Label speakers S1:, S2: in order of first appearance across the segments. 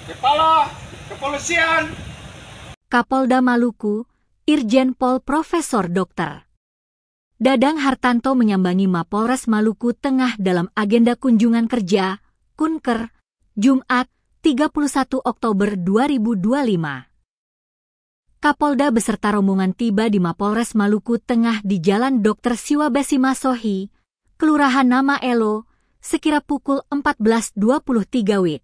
S1: Kepala Kepolisian
S2: Kapolda Maluku, Irjen Pol Profesor Dr. Dadang Hartanto menyambangi Mapolres Maluku Tengah dalam agenda kunjungan kerja, Kunker, Jumat, 31 Oktober 2025. Kapolda beserta rombongan tiba di Mapolres Maluku Tengah di Jalan Dr. Siwabesi Masohi, Kelurahan Nama Elo, sekira pukul 14.23 WIB.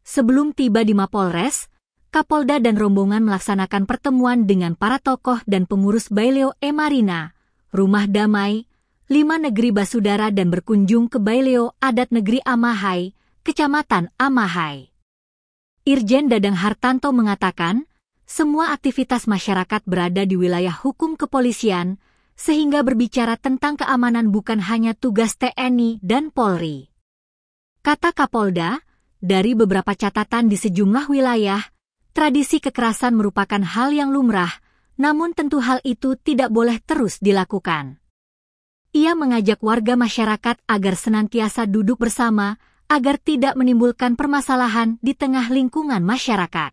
S2: Sebelum tiba di Mapolres, Kapolda dan rombongan melaksanakan pertemuan dengan para tokoh dan pengurus Baileo Marina, Rumah Damai, 5 Negeri Basudara dan berkunjung ke Baileo Adat Negeri Amahai, Kecamatan Amahai. Irjen Dadang Hartanto mengatakan, semua aktivitas masyarakat berada di wilayah hukum kepolisian, sehingga berbicara tentang keamanan bukan hanya tugas TNI dan Polri. Kata Kapolda, dari beberapa catatan di sejumlah wilayah, tradisi kekerasan merupakan hal yang lumrah, namun tentu hal itu tidak boleh terus dilakukan. Ia mengajak warga masyarakat agar senantiasa duduk bersama, agar tidak menimbulkan permasalahan di tengah lingkungan masyarakat.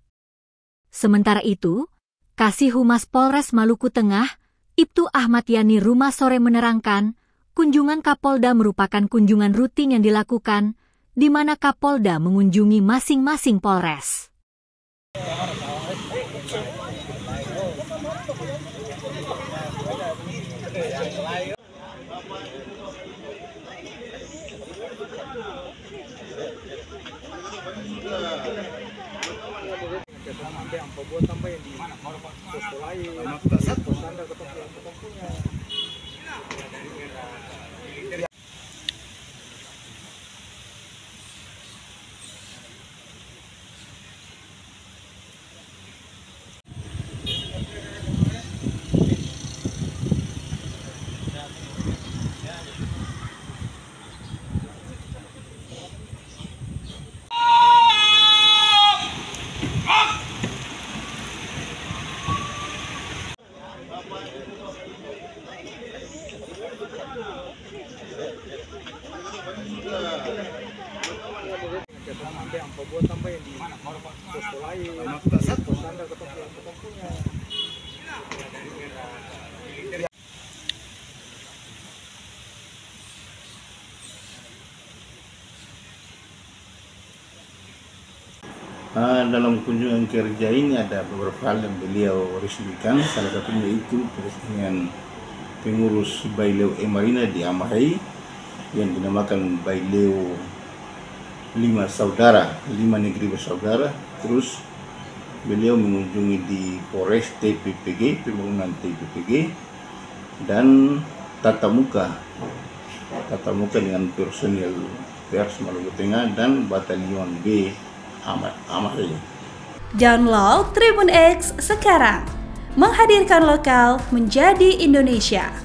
S2: Sementara itu, Kasih Humas Polres Maluku Tengah, Ibtu Ahmad Yani Rumah Sore menerangkan, kunjungan Kapolda merupakan kunjungan rutin yang dilakukan, di mana Kapolda mengunjungi masing-masing Polres.
S3: Dalam kunjungan kerja ini ada beberapa hal yang beliau resmikan, salah satunya itu dengan pengurus Baileo Marina di Amahai yang dinamakan Baileo 5 Saudara, 5 Negeri Bersaudara. Terus beliau mengunjungi di Polres TPPG, pembangunan TPPG, dan tatap muka dengan personil Polres Maluku Tengah dan Batalion B Amahai.
S4: Download Tribun X sekarang, menghadirkan lokal menjadi Indonesia.